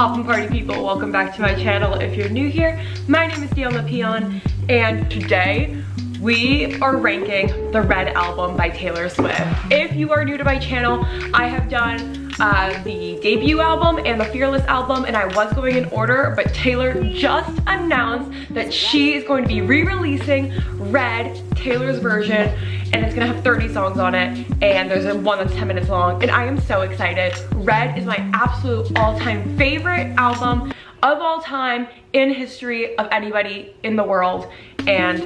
Poppin' Party people, welcome back to my channel. If you're new here, my name is Dion the Peon, and today we are ranking the Red album by Taylor Swift. If you are new to my channel, I have done the debut album and the Fearless album, and I was going in order, but Taylor just announced that she is going to be re-releasing Red, Taylor's version, and it's gonna have 30 songs on it, and there's one that's 10 minutes long, and I am so excited. Red is my absolute all-time favorite album of all time in history of anybody in the world, and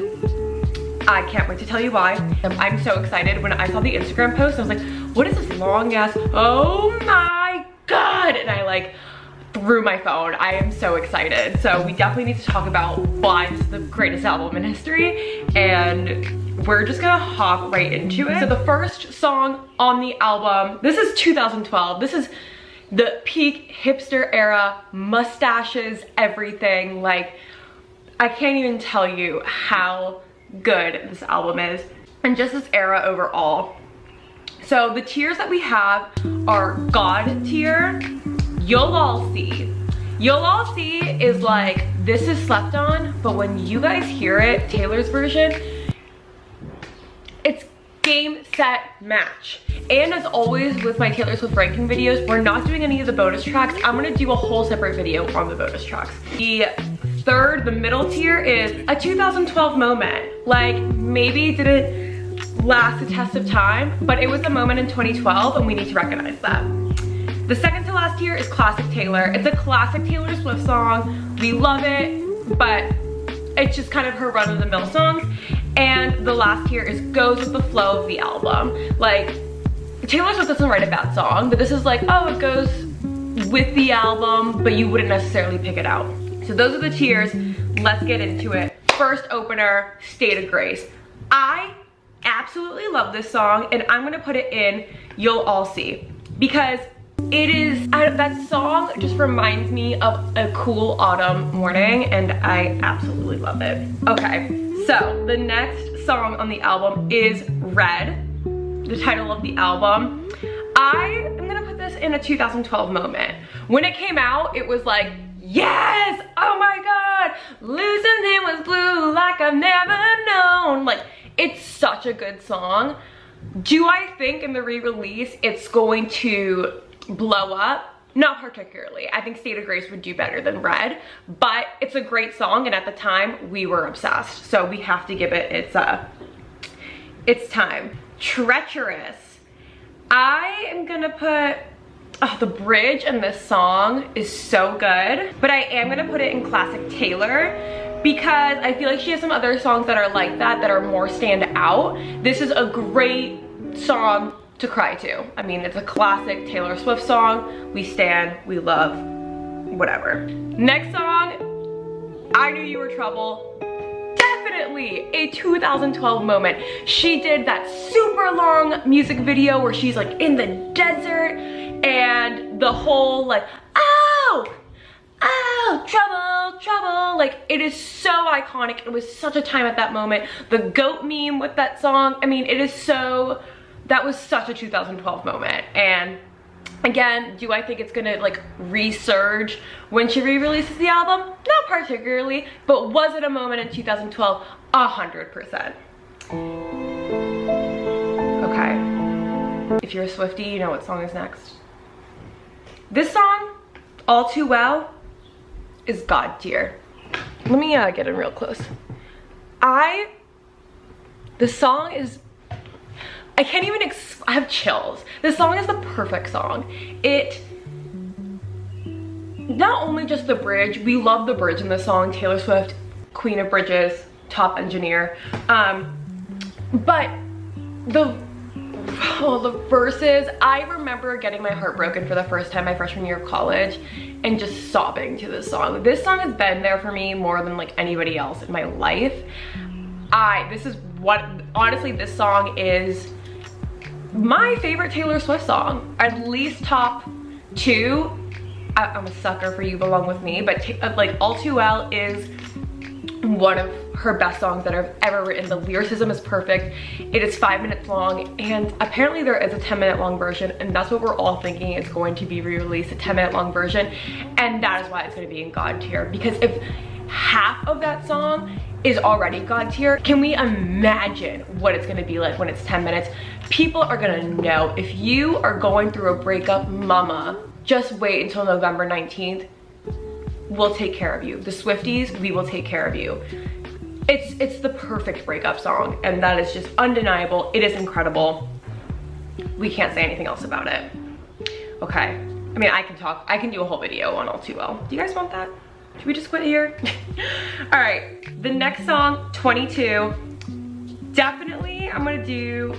I can't wait to tell you why. I'm so excited. When I saw the Instagram post, I was like, what is this long ass, oh my God, and I like threw my phone. I am so excited. So we definitely need to talk about why this is the greatest album in history, and we're just gonna hop right into it. So the first song on the album, this is 2012. This is the peak hipster era, mustaches, everything. Like, I can't even tell you how good this album is, and just this era overall. So the tiers that we have are God tier, You'll All See. You'll All See is like, this is slept on, but when you guys hear it, Taylor's version, it's game, set, match. And as always with my Taylor Swift ranking videos, we're not doing any of the bonus tracks. I'm gonna do a whole separate video on the bonus tracks. The third, the middle tier, is a 2012 moment. Like, maybe it didn't last the test of time, but it was a moment in 2012, and we need to recognize that. The second to last tier is Classic Taylor. It's a classic Taylor Swift song. We love it, but it's just kind of her run-of-the-mill songs. And the last tier is goes with the flow of the album. Like, Taylor Swift doesn't write a bad song, but this is like, oh, it goes with the album, but you wouldn't necessarily pick it out. So those are the tiers. Let's get into it. First opener, State of Grace. I absolutely love this song, and I'm gonna put it in You'll All See, because it is, that song just reminds me of a cool autumn morning, and I absolutely love it. Okay, so the next song on the album is Red, the title of the album. I am gonna put this in a 2012 moment. When it came out, it was like, yes, oh my God, losing him was blue like I've never known. Like, it's such a good song. Do I think in the re-release it's going to blow up? Not particularly. I think State of Grace would do better than Red, but it's a great song, and at the time we were obsessed, so we have to give it its time. Treacherous. I am gonna put, oh, the bridge in this song is so good, but I am gonna put it in Classic Taylor because I feel like she has some other songs that are like that are more stand out. This is a great song to cry to. I mean, it's a classic Taylor Swift song. We stan, we love, whatever. Next song, I Knew You Were Trouble. Definitely a 2012 moment. She did that super long music video where she's like in the desert, and the whole like, oh, trouble, trouble. Like, it is so iconic. It was such a time at that moment. The goat meme with that song. I mean, it is so, that was such a 2012 moment. And again, do I think it's gonna like resurge when she re-releases the album? Not particularly, but was it a moment in 2012? 100%. Okay, if you're a Swiftie, you know what song is next. This song, All Too Well, is God tier. Let me get in real close. This song is, I can't even, I have chills. This song is the perfect song. It, not only just the bridge, we love the bridge in the song. Taylor Swift, queen of bridges, top engineer. But the verses, I remember getting my heart broken for the first time my freshman year of college and just sobbing to this song. This song has been there for me more than like anybody else in my life. This is what, honestly, this song is my favorite Taylor Swift song, at least top 2. I'm a sucker for You Belong With Me, but like All Too Well is one of her best songs that I've ever written. The lyricism is perfect. It is 5 minutes long, and apparently there is a 10-minute long version, and that's what we're all thinking is going to be re-released, a 10-minute long version, and that is why it's going to be in God tier, because if half of that song is already God tier, can we imagine what it's going to be like when it's 10 minutes? People are going to know. If you are going through a breakup, mama, just wait until November 19th. We'll take care of you. The Swifties, we will take care of you. It's the perfect breakup song, and that is just undeniable. It is incredible. We can't say anything else about it. Okay, I mean, I can do a whole video on All Too Well. Do you guys want that? Should we just quit here? All right, the next song, 22. Definitely, I'm gonna do,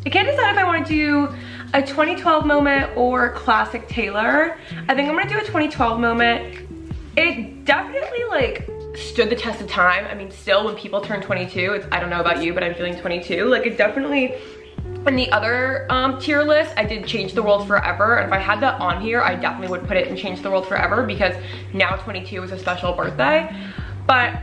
I can't decide if I wanna do a 2012 moment or classic Taylor. I think I'm gonna do a 2012 moment. It definitely like stood the test of time. I mean, still when people turn 22, I don't know about you, but I'm feeling 22. Like it definitely, in the other tier list, I did Change the World Forever. And if I had that on here, I definitely would put it in Change the World Forever, because now 22 is a special birthday. But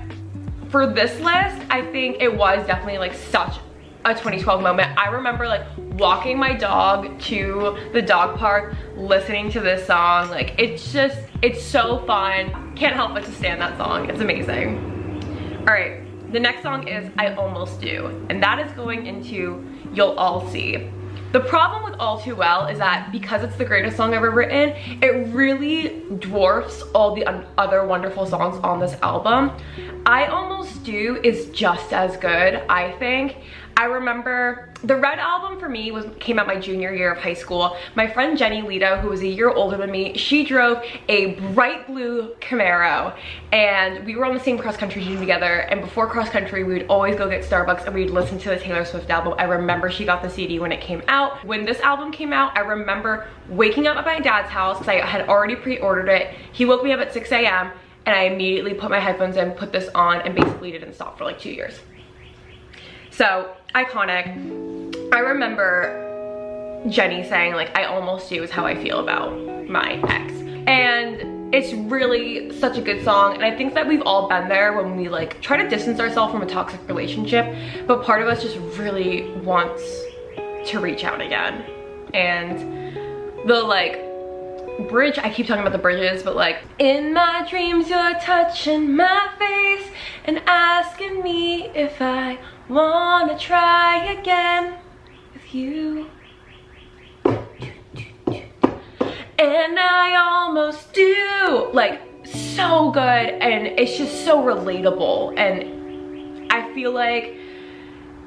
for this list, I think it was definitely like such a 2012 moment. I remember like walking my dog to the dog park, listening to this song. Like it's so fun. Can't help but to stand that song. It's amazing. All right, the next song is I Almost Do, and that is going into You'll All See. The problem with All Too Well is that because it's the greatest song ever written, it really dwarfs all the other wonderful songs on this album. I Almost Do is just as good, I think. I remember the Red album for me came out my junior year of high school. My friend Jenny Lito, who was a year older than me, she drove a bright blue Camaro, and we were on the same cross country team together. And before cross country, we would always go get Starbucks and we'd listen to the Taylor Swift album. I remember she got the CD when it came out. When this album came out, I remember waking up at my dad's house because I had already pre-ordered it. He woke me up at 6 a.m. and I immediately put my headphones in, put this on, and basically didn't stop for like 2 years. So iconic. I remember Jenny saying like, I almost do is how I feel about my ex. And it's really such a good song. And I think that we've all been there when we like try to distance ourselves from a toxic relationship, but part of us just really wants to reach out again. And the like bridge, I keep talking about the bridges, but like, in my dreams you're touching my face and asking me if I wanna try again with you, and I almost do. Like, so good, and it's just so relatable. And I feel like,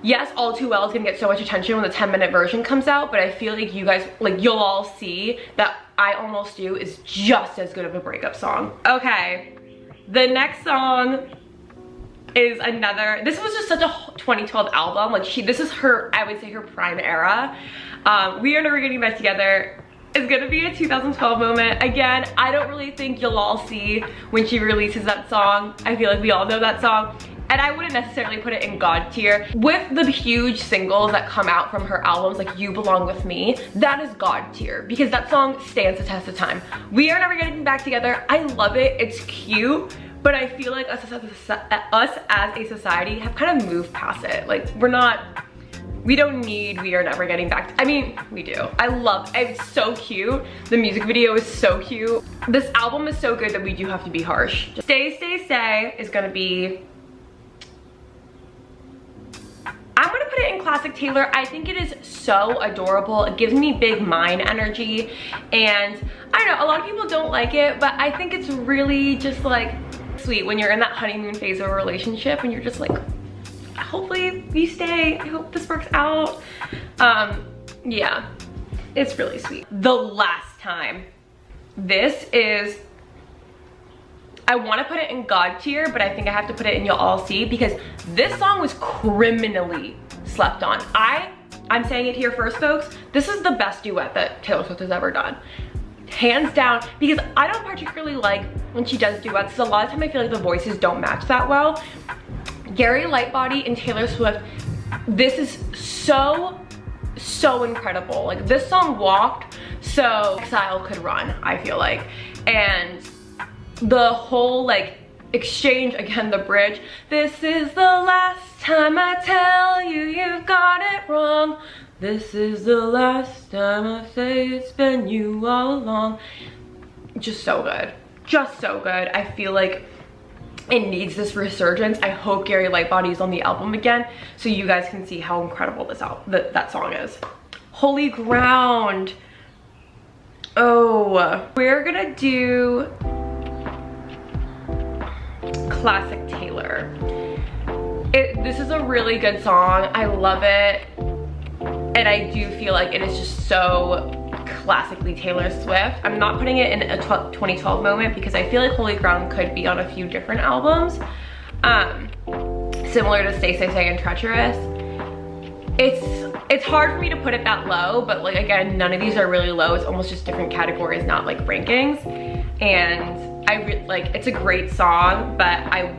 yes, All Too Well is gonna get so much attention when the 10-minute version comes out, but I feel like you guys, like, you'll all see that I Almost Do is just as good of a breakup song. Okay, the next song is another, this was just such a 2012 album. Like this is her, I would say her prime era. We Are Never Getting Back Together is gonna be a 2012 moment. Again, I don't really think you'll all see when she releases that song. I feel like we all know that song. And I wouldn't necessarily put it in God tier. With the huge singles that come out from her albums, like You Belong With Me, that is God tier, because that song stands the test of time. We Are Never Getting Back Together, I love it, it's cute, but I feel like us as a society have kind of moved past it. Like, we don't need We Are Never Getting Back. I mean, we do. I love it. It's so cute. The music video is so cute. This album is so good that we do have to be harsh. Stay, Stay, Stay is gonna be, I'm gonna put it in classic Taylor. I think it is so adorable. It gives me big mine energy, and I don't know, a lot of people don't like it, but I think it's really just like sweet when you're in that honeymoon phase of a relationship and you're just like, hopefully we stay, I hope this works out. Yeah, it's really sweet. The Last Time. This is, I want to put it in God tier, but I think I have to put it in You'll All See, because this song was criminally slept on. I'm saying it here first, folks, this is the best duet that Taylor Swift has ever done. Hands down, because I don't particularly like when she does duets, because a lot of time I feel like the voices don't match that well. Gary Lightbody and Taylor Swift, this is so incredible. Like, this song walked so Exile could run, I feel like. And the whole like exchange, again, the bridge. This is the last time I tell you you've got it wrong. This is the last time I say it's been you all along. Just so good. Just so good. I feel like it needs this resurgence. I hope Gary Lightbody is on the album again so you guys can see how incredible this that song is. Holy Ground. Oh, we're gonna do Classic Taylor. This is a really good song. I love it. And I do feel like it is just so classically Taylor Swift. I'm not putting it in a 2012 moment because I feel like Holy Ground could be on a few different albums. Similar to Stay, Stay, Stay and Treacherous. It's hard for me to put it that low, but like again, none of these are really low. It's almost just different categories, not like rankings. And it's a great song, but I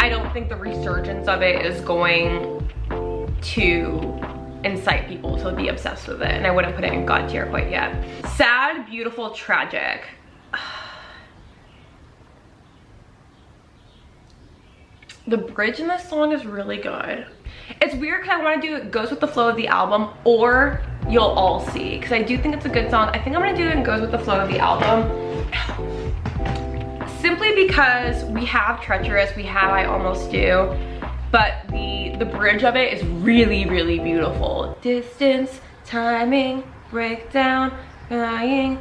don't think the resurgence of it is going to incite people to be obsessed with it, and I wouldn't put it in God tier quite yet. Sad, Beautiful, Tragic. The bridge in this song is really good. It's weird because I want to do It Goes With The Flow of the Album or You'll All See, because I do think it's a good song. I think I'm gonna do It Goes With The Flow of the Album simply because we have Treacherous, we have I Almost Do, but the bridge of it is really, really beautiful. Distance, timing, breakdown, crying,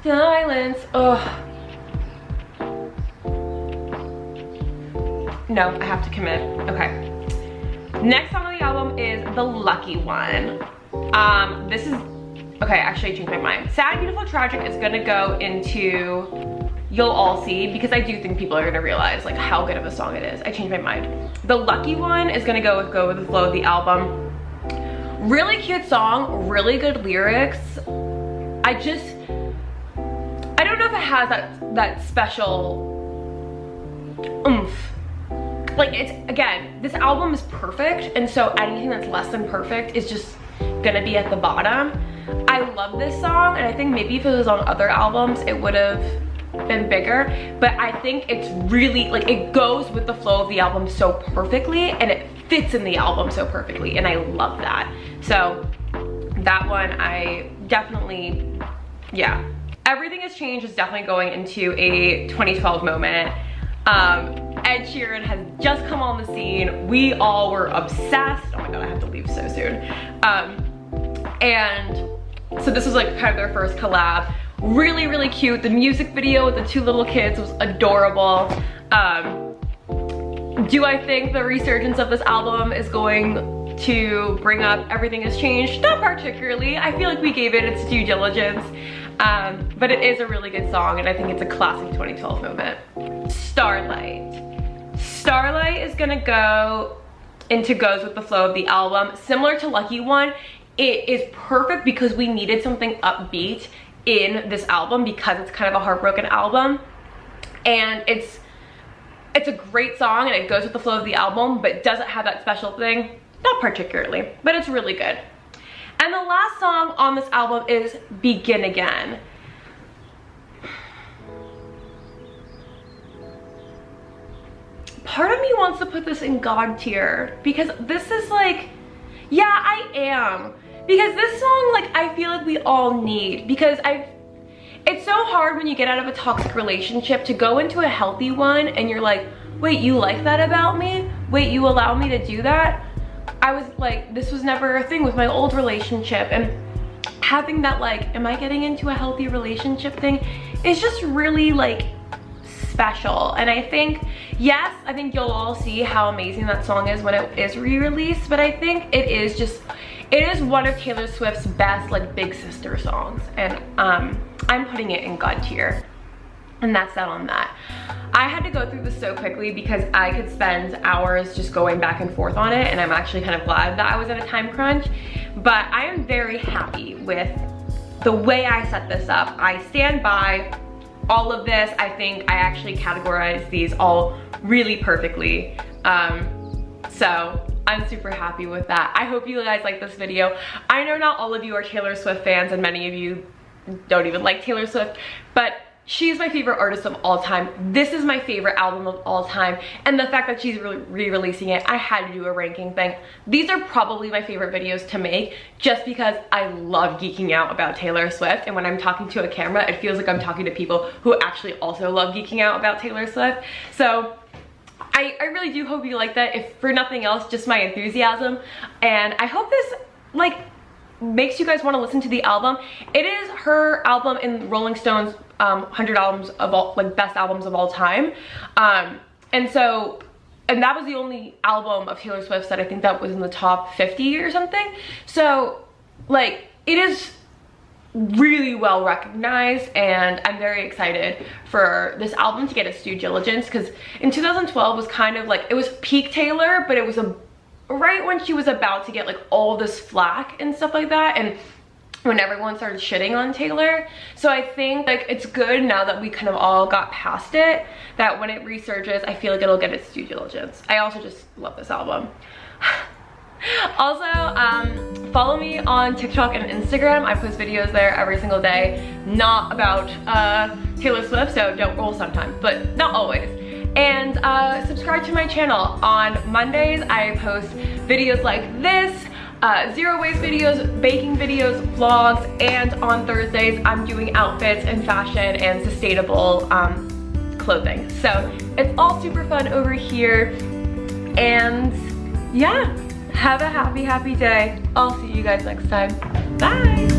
silence. Ugh. No, I have to commit. Okay. Next song on the album is The Lucky One. This is, okay, actually I changed my mind. Sad, Beautiful, Tragic is gonna go into You'll All See because I do think people are gonna realize like how good of a song it is. I changed my mind. The Lucky One is gonna go with the flow of the album. Really cute song, really good lyrics. I don't know if it has that special oomph. Like again, this album is perfect, and so anything that's less than perfect is just gonna be at the bottom. I love this song, and I think maybe if it was on other albums, it would have been bigger, but I think it's really, like, it goes with the flow of the album so perfectly, and it fits in the album so perfectly, and I love that. So that one, I definitely, yeah. Everything Has Changed is definitely going into a 2012 moment. Ed Sheeran has just come on the scene. We all were obsessed. Oh my god, I have to leave so soon. And so this was like kind of their first collab. Really, really cute. The music video with the two little kids was adorable. Do I think the resurgence of this album is going to bring up Everything Has Changed? Not particularly. I feel like we gave it its due diligence. But it is a really good song, and I think it's a classic 2012 moment. Starlight. Starlight is gonna go into Goes With The Flow of the album. Similar to Lucky One, it is perfect because we needed something upbeat in this album because it's kind of a heartbroken album. And it's a great song, and it goes with the flow of the album, but doesn't have that special thing. Not particularly, but it's really good. And the last song on this album is Begin Again. Part of me wants to put this in God tier because this is like, yeah, I am. Because this song, like, I feel like we all need, because it's so hard when you get out of a toxic relationship to go into a healthy one and you're like, wait, you like that about me? Wait, you allow me to do that? I was like, this was never a thing with my old relationship, and having that, like, am I getting into a healthy relationship thing is just really, like, special. And I think, yes, I think you'll all see how amazing that song is when it is re-released, but I think it is one of Taylor Swift's best, like, big sister songs, and I'm putting it in God tier, and that's that on that. I had to go through this so quickly because I could spend hours just going back and forth on it, and I'm actually kind of glad that I was at a time crunch, but I am very happy with the way I set this up. I stand by all of this. I think I actually categorized these all really perfectly, so I'm super happy with that. I hope you guys like this video. I know not all of you are Taylor Swift fans, and many of you don't even like Taylor Swift, but she's my favorite artist of all time. This is my favorite album of all time. And the fact that she's re-releasing it, I had to do a ranking thing. These are probably my favorite videos to make just because I love geeking out about Taylor Swift. And when I'm talking to a camera, it feels like I'm talking to people who actually also love geeking out about Taylor Swift. So I really do hope you like that. If for nothing else, just my enthusiasm. And I hope this like makes you guys want to listen to the album. It is her album in Rolling Stone's 100 albums of all, like best albums of all time. And that was the only album of Taylor Swift's that I think that was in the top 50 or something. So like it is really well recognized, and I'm very excited for this album to get its due diligence, because in 2012 was kind of like, it was peak Taylor, but it was right when she was about to get like all this flack and stuff like that, and when everyone started shitting on Taylor. So I think like it's good now that we kind of all got past it, that when it resurges, I feel like it'll get its due diligence. I also just love this album. Also, follow me on TikTok and Instagram. I post videos there every single day, not about Taylor Swift, so don't roll sometimes, but not always. And subscribe to my channel. On Mondays, I post videos like this, zero waste videos, baking videos, vlogs, and on Thursdays, I'm doing outfits and fashion and sustainable clothing. So it's all super fun over here, and yeah. Have a happy, happy day. I'll see you guys next time. Bye.